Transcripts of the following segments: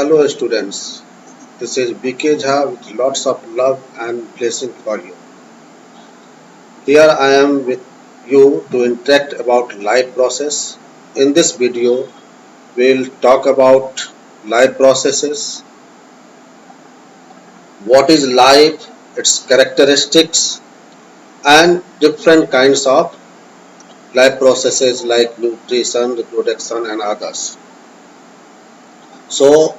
Hello students, this is BK Jha with lots of love and blessing for you. Here I am with you to interact about life process. In this video, we'll talk about life processes, what is life, its characteristics and different kinds of life processes like nutrition, reproduction and others. So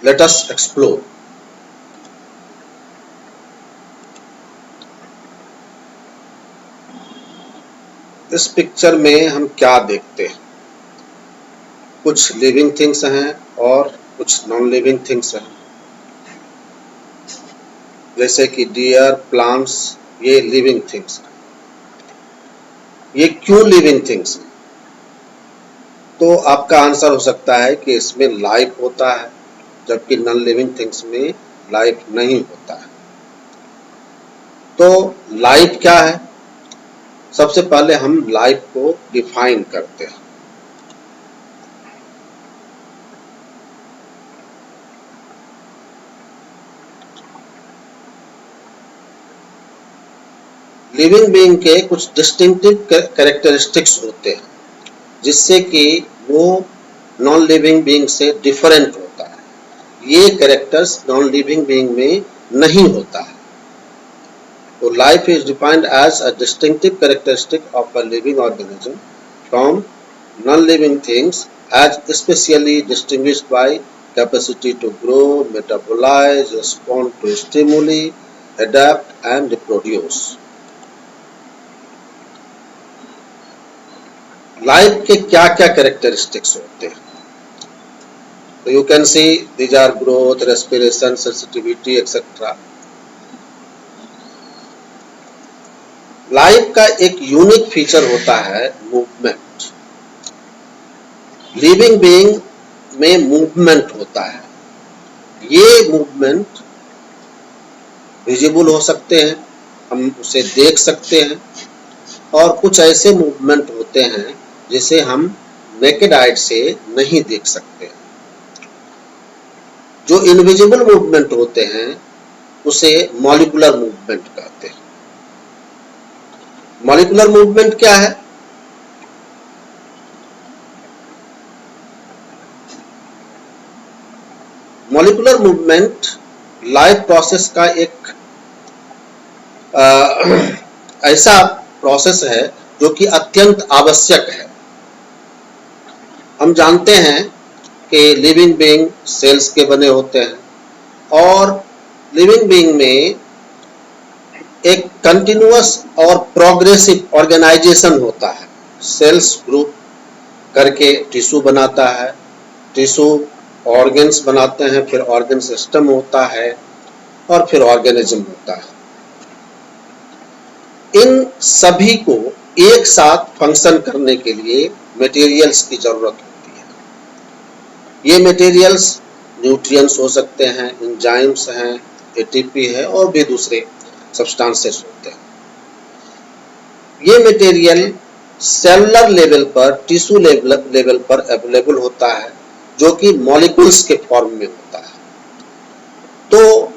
let us explore. इस picture में हम क्या देखते हैं? कुछ living things हैं और कुछ नॉन लिविंग थिंग्स हैं, जैसे कि डियर, प्लांट्स, ये लिविंग थिंग्स हैं। ये क्यों लिविंग थिंग्स हैं? तो आपका आंसर हो सकता है कि इसमें लाइफ होता है, जबकि नॉन लिविंग थिंग्स में लाइफ नहीं होता है। तो लाइफ क्या है? सबसे पहले हम लाइफ को डिफाइन करते हैं। लिविंग बीइंग के कुछ डिस्टिंक्टिव कैरेक्टरिस्टिक्स होते हैं, जिससे कि वो नॉन लिविंग बीइंग से डिफरेंट होता है। ये कैरेक्टर्स नॉन लिविंग बीइंग में नहीं होता है। So life is defined as a distinctive characteristic of a living organism from non-living things, as especially distinguished by capacity to grow, metabolize, respond to stimuli, adapt and reproduce. Life के क्या-क्या characteristics होते हैं? So you can see these are growth, respiration, sensitivity, etc. Life का एक unique feature होता है movement. Living being में movement होता है। ये मूवमेंट विजिबल हो सकते हैं, हम उसे देख सकते हैं, और कुछ ऐसे मूवमेंट होते हैं जिसे हम नेकेड आई से नहीं देख सकते। जो इनविजिबल मूवमेंट होते हैं उसे मॉलिक्यूलर मूवमेंट कहते हैं। मॉलिक्यूलर मूवमेंट क्या है? मॉलिक्यूलर मूवमेंट लाइफ प्रोसेस का एक ऐसा प्रोसेस है जो कि अत्यंत आवश्यक है। हम जानते हैं कि लिविंग बीइंग सेल्स के बने होते हैं और लिविंग बीइंग में एक कंटिन्यूअस और प्रोग्रेसिव ऑर्गेनाइजेशन होता है। सेल्स ग्रुप करके टिश्यू बनाता है, टिश्यू ऑर्गन्स बनाते हैं, फिर ऑर्गन सिस्टम होता है और फिर ऑर्गेनिज्म होता है। इन सभी को एक साथ फंक्शन करने के लिए मटेरियल्स की जरूरत होती है। ये मटेरियल्स न्यूट्रिएंट्स हो सकते हैं, एंजाइम्स हैं, एटीपी है और भी दूसरे सब्सटेंसेस होते हैं। ये मटेरियल सेलुलर लेवल पर, टिश्यू लेवल पर अवेलेबल होता है, जो कि मॉलिक्यूल्स के फॉर्म में होता है। तो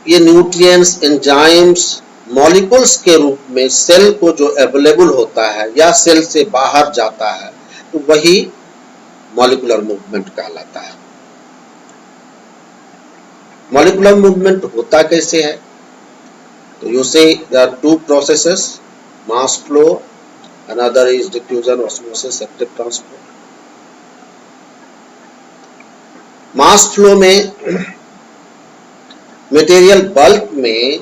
ये न्यूट्रिएंट्स, एंजाइम्स मॉलिक्यूल्स के रूप में सेल को जो अवेलेबल होता है या सेल से बाहर जाता है, तो वही मॉलिक्यूलर मूवमेंट कहलाता है। मॉलिक्यूलर मूवमेंट होता कैसे है? तो you say there are two processes, mass flow, another is diffusion, osmosis, active transport. Mass flow में मटेरियल बल्क में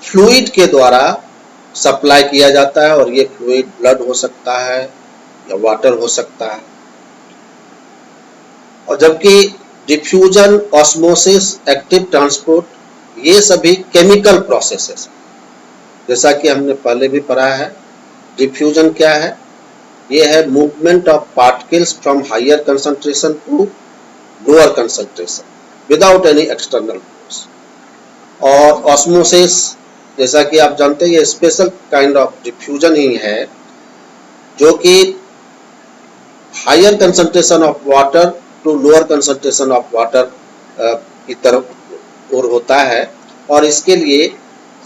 फ्लूइड के द्वारा सप्लाई किया जाता है, और ये फ्लूइड ब्लड हो सकता है या वाटर हो सकता है। और जबकि डिफ्यूजन, ऑस्मोसिस, एक्टिव ट्रांसपोर्ट ये सभी केमिकल प्रोसेसेस, जैसा कि हमने पहले भी पढ़ा है। डिफ्यूजन क्या है? ये है movement of particles from higher concentration to lower concentration without any external force. और ऑस्मोसिस, जैसा कि आप जानते हैं, ये स्पेशल काइंड ऑफ डिफ्यूजन ही है जो कि higher concentration of water to lower concentration of water की तरफ और होता है, और इसके लिए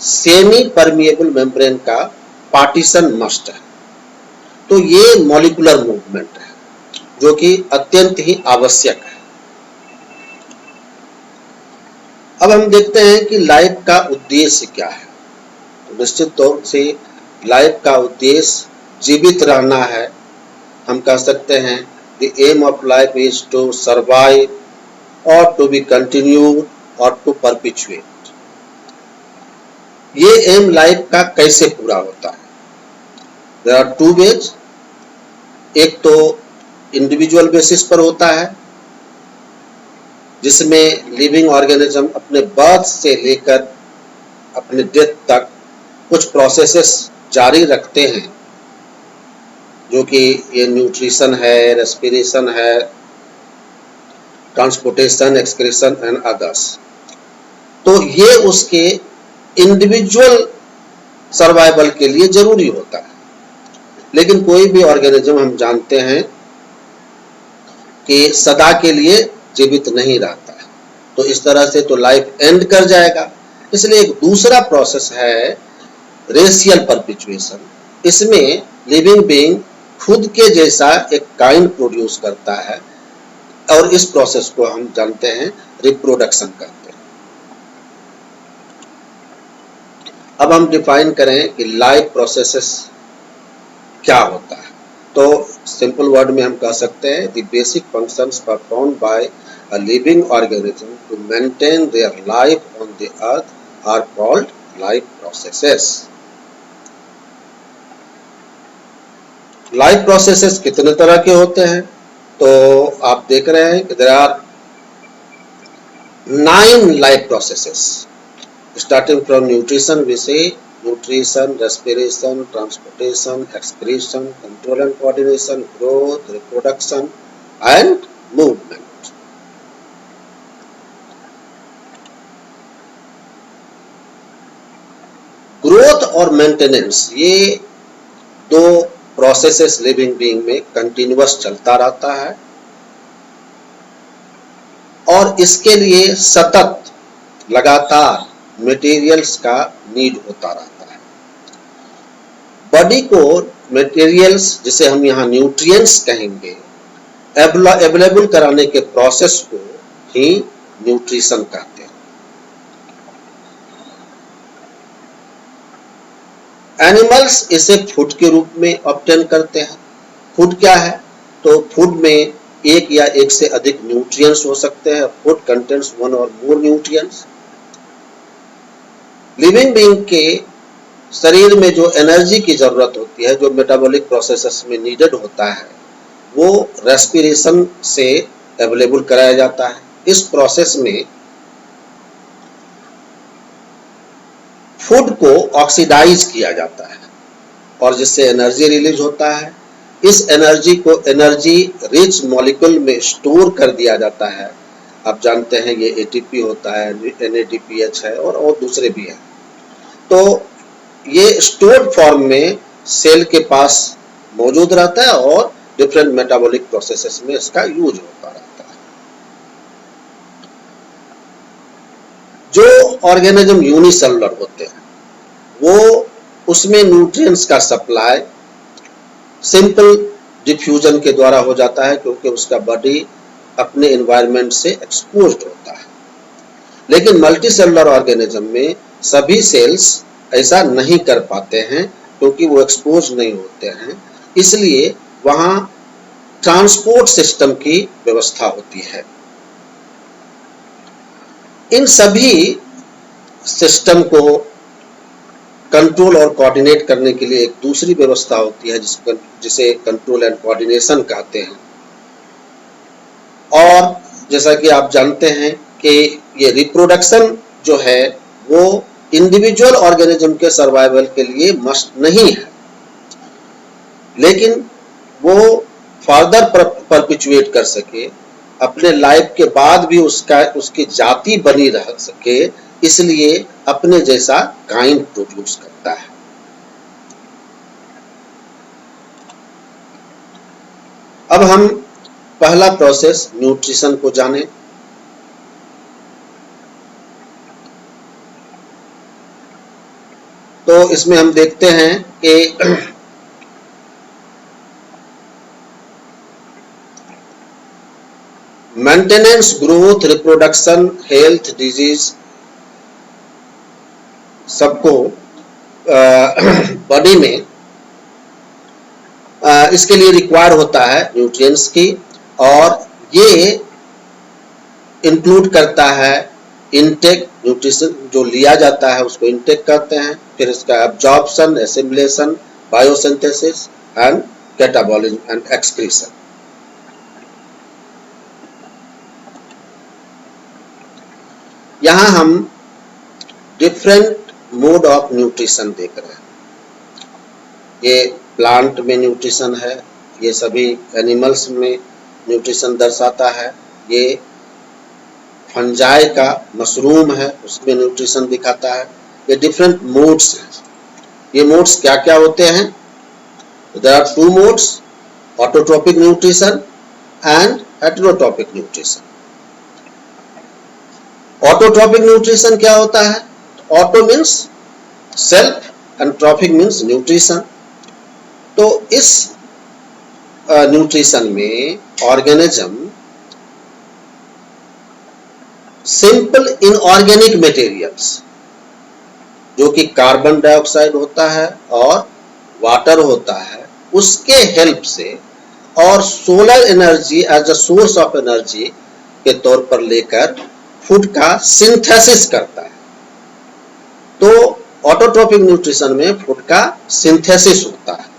सेमी परमिएबल मेम्ब्रेन का पार्टीशन मस्ट है। तो ये मॉलिक्यूलर मूवमेंट है जो कि अत्यंत ही आवश्यक है। अब हम देखते हैं कि लाइफ का उद्देश्य क्या है। तो निश्चित तौर से लाइफ का उद्देश्य जीवित रहना है। हम कह सकते हैं the aim of life is to survive और टू बी कंटिन्यूड और टू परपिचुएट। ये एम लाइफ का कैसे पूरा होता है? There are two ways. एक तो इंडिविजुअल बेसिस पर होता है, जिसमें लिविंग ऑर्गेनिज्म अपने बर्थ से लेकर अपने डेथ तक कुछ प्रोसेसेस जारी रखते हैं, जो कि ये न्यूट्रिशन है, रेस्पिरेशन है, ट्रांसपोर्टेशन, एक्सक्रीशन एंड अदर्स। तो ये उसके इंडिविजुअल सर्वाइवल के लिए जरूरी होता है। लेकिन कोई भी ऑर्गेनिज्म हम जानते हैं कि सदा के लिए जीवित नहीं रहता है, तो इस तरह से तो लाइफ एंड कर जाएगा। इसलिए एक दूसरा प्रोसेस है रेशियल परपिचुएशन। इसमें लिविंग बीइंग खुद के जैसा एक काइंड प्रोड्यूस करता है, और इस प्रोसेस को हम जानते हैं रिप्रोडक्शन कहते हैं। अब हम डिफाइन करें कि लाइफ प्रोसेसेस क्या होता है। तो सिंपल वर्ड में हम कह सकते हैं the basic functions performed by a living organism to maintain their life on the earth are called life processes. Life processes कितने तरह के होते हैं? तो आप देख रहे हैं कि there are 9 life processes starting from nutrition. We say nutrition, respiration, transportation, excretion, control and coordination, growth, reproduction and movement. Growth और मेंटेनेंस, ये दो प्रोसेसेस लिविंग बीइंग में कंटिन्यूअस चलता रहता है, और इसके लिए सतत लगातार मटेरियल्स का नीड होता रहता है। बॉडी को मटेरियल्स, जिसे हम यहाँ न्यूट्रिएंट्स कहेंगे, अवेलेबल कराने के प्रोसेस को ही न्यूट्रिशन कहते हैं। एनिमल्स इसे फूड के रूप में ऑब्टेन करते हैं। फूड क्या है? तो फूड में एक या एक से अधिक न्यूट्रिएंट्स हो सकते हैं। फूड कंटेन्स वन और मोर न्यूट्रिएंट्स। लिविंग बीइंग के शरीर में जो एनर्जी की जरूरत होती है, जो मेटाबॉलिक प्रोसेसेस में नीडेड होता है, वो रेस्पिरेशन से अवेलेबल कराया जाता है। इस प्रोसेस में फूड को ऑक्सीडाइज किया जाता है, और जिससे एनर्जी रिलीज होता है। इस एनर्जी को एनर्जी रिच मॉलिक्यूल में स्टोर कर दिया जाता है। आप जानते हैं ये एटीपी होता है, NADPH है, और दूसरे भी हैं। तो ये स्टोर्ड फॉर्म में सेल के पास मौजूद रहता है, और डिफरेंट मेटाबॉलिक प्रोसेसेस में इसका यूज होता रहता है। जो ऑर्गेनिज्म यूनिसेलुलर होते हैं, वो उसमें न्यूट्रिएंट्स का सप्लाई सिंपल डिफ्यूजन के द्वारा हो जाता है, क्योंकि उसका बॉडी अपने एनवायरनमेंट से एक्सपोज्ड होता है। लेकिन मल्टीसेलुलर ऑर्गेनिज्म में सभी सेल्स ऐसा नहीं कर पाते हैं, क्योंकि वो एक्सपोज नहीं होते हैं। इसलिए वहां ट्रांसपोर्ट सिस्टम की व्यवस्था होती है। इन सभी सिस्टम को कंट्रोल और कोऑर्डिनेट करने के लिए एक दूसरी व्यवस्था होती है, जिसे कंट्रोल एंड कोऑर्डिनेशन कहते हैं। और जैसा कि आप जानते हैं कि ये रिप्रोडक्शन जो है वो इंडिविजुअल ऑर्गेनिज्म के सर्वाइवल के लिए मस्ट नहीं है, लेकिन वो फर्दर परपिचुएट कर सके, अपने लाइफ के बाद भी उसकी जाति बनी रह सके, इसलिए अपने जैसा काइंड प्रोड्यूस करता है। अब हम पहला प्रोसेस न्यूट्रिशन को जाने। तो इसमें हम देखते हैं कि maintenance, growth, reproduction, health, disease सबको बॉडी में इसके लिए रिक्वायर होता है न्यूट्रिएंट्स की, और ये इंक्लूड करता है इनटेक, न्यूट्रिशन जो लिया जाता है उसको इनटेक कहते हैं, फिर इसका absorption, assimilation, biosynthesis and catabolism and excretion. यहाँ हम डिफरेंट मोड ऑफ न्यूट्रिशन देख रहे हैं। ये प्लांट में न्यूट्रिशन है, ये सभी एनिमल्स में न्यूट्रिशन दर्शाता है, ये फंजाई का मशरूम है उसमें न्यूट्रिशन दिखाता है। ये डिफरेंट मोड्स हैं। ये मोड्स क्या क्या होते हैं? There are two modes, autotrophic nutrition and heterotrophic nutrition. Autotrophic nutrition क्या होता है? Auto means self and trophic means nutrition. तो इस न्यूट्रिशन में ऑर्गेनिज्म सिंपल इनऑर्गेनिक मटेरियल्स जो कि कार्बन डाइऑक्साइड होता है और वाटर होता है, उसके हेल्प से और solar energy as a source of energy के तौर पर लेकर फूड का सिंथेसिस करता है। तो ऑटोट्रोपिक न्यूट्रिशन में फूड का सिंथेसिस होता है,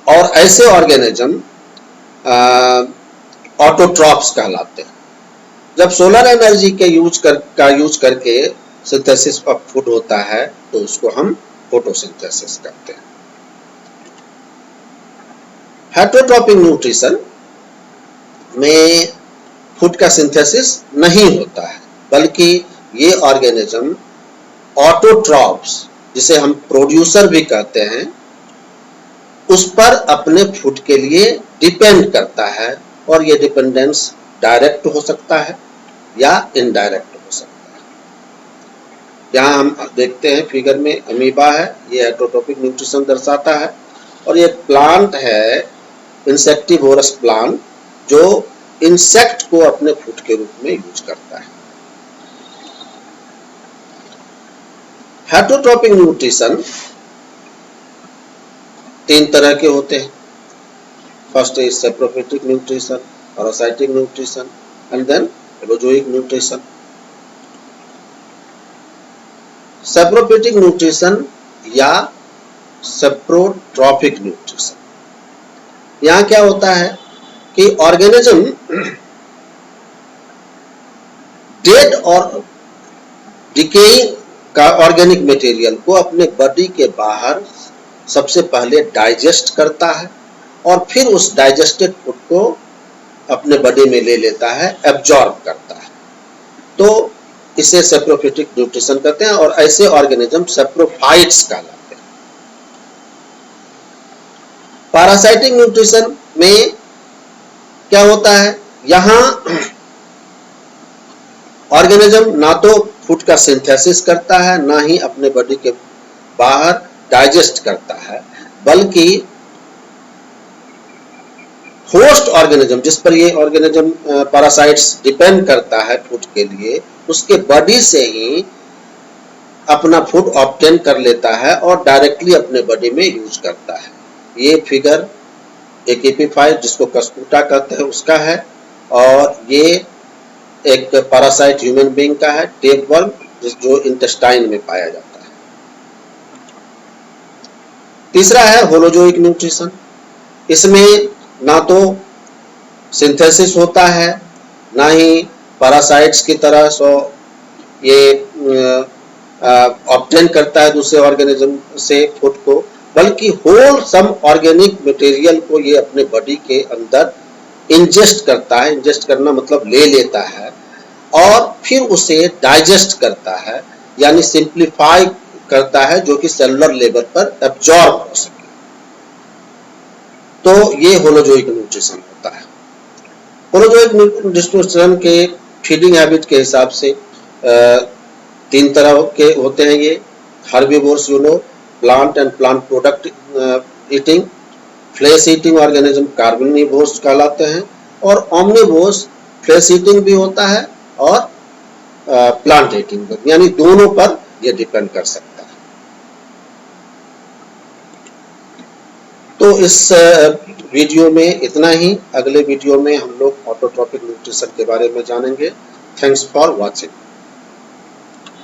और ऐसे ऑर्गेनिज्म ऑटोट्रॉप्स कहलाते हैं। जब सोलर एनर्जी के यूज करके सिंथेसिस ऑफ फूड होता है तो उसको हम फोटोसिंथेसिस करते हैं। हेटेरोट्रोपिक न्यूट्रिशन में फूड का सिंथेसिस नहीं होता है, बल्कि ये ऑर्गेनिज्म ऑटोट्रॉप्स, जिसे हम प्रोड्यूसर भी कहते हैं, उस पर अपने फूड के लिए डिपेंड करता है, और ये डिपेंडेंस डायरेक्ट हो सकता है या इनडायरेक्ट हो सकता है। यहाँ हम देखते हैं फिगर में अमीबा है, ये हेटेरोट्रोपिक न्यूट्रिशन दर्शाता है, और ये प्लांट है इंसेक्टिवोरस प्लांट जो इंसेक्ट को अपने फूड के रूप में यूज करता है। हेटेरोट्रोपिक न्यूट्रिशन तीन तरह के होते हैं। First is saprophytic nutrition, parasitic nutrition and then holozoic nutrition. Saprophytic nutrition या सैप्रोट्रोपिक न्यूट्रिशन, यहाँ क्या होता है कि ऑर्गेनिज्म डेड और डिकेइंग का ऑर्गेनिक मटेरियल को अपने बॉडी के बाहर सबसे पहले डाइजेस्ट करता है, और फिर उस डाइजेस्टेड फूड को अपने बॉडी में ले लेता है, एब्जॉर्ब करता है। तो इसे सैप्रोफिटिक न्यूट्रिशन कहते हैं, और ऐसे ऑर्गेनिज्म सैप्रोफाइट्स कहलाते हैं। पैरासाइटिक न्यूट्रिशन में क्या होता है? यहाँ ऑर्गेनिज्म ना तो फूड का सिंथेसिस करता है, ना ही अपने बॉडी के बाहर डाइजेस्ट करता है, बल्कि होस्ट ऑर्गेनिज्म, जिस पर ये ऑर्गेनिज्म पैरासाइट्स डिपेंड करता है फूड के लिए, उसके बॉडी से ही अपना फूड ऑब्टेन कर लेता है और डायरेक्टली अपने बॉडी में यूज करता है। ये फिगर एक एपीफाइट, जिसको कस्कुटा कहते हैं, उसका है, और ये एक पैरासाइट ह्यूमन बीइंग का है, टेपवर्म, जो इंटेस्टाइन में पाया जाता है। तीसरा है होलोजोइक न्यूट्रिशन। इसमें ना तो सिंथेसिस होता है, ना ही पैरासाइट्स की तरह सो ये ऑब्टेन करता है दूसरे ऑर्गेनिज्म से फूड को, बल्कि होल सम ऑर्गेनिक मटेरियल को ये अपने बॉडी के अंदर इंजेस्ट करता है। इंजेस्ट करना मतलब ले लेता है, और फिर उसे डाइजेस्ट करता है, यानी सिंप्लीफाई करता है, जो कि सेलुलर लेवल पर एब्जॉर्ब हो सके। तो ये होलोजोइक न्यूट्रिशन होता है। होलोजोइक न्यूट्रिशन के फीडिंग हैबिट के हिसाब से 3 तरह के होते हैं ये। Herbivores plant and plant product eating, flesh eating organism carnivores कहलाते हैं, और ओमनिवोर्स फ्लेश ईटिंग भी होता है और प्लांट ईटिंग, यानी दोनों पर ये डिपेंड कर सकता है। तो इस वीडियो में इतना ही। अगले वीडियो में हम लोग ऑटोट्रॉपिक न्यूट्रिशन के बारे में जानेंगे। Thanks for watching.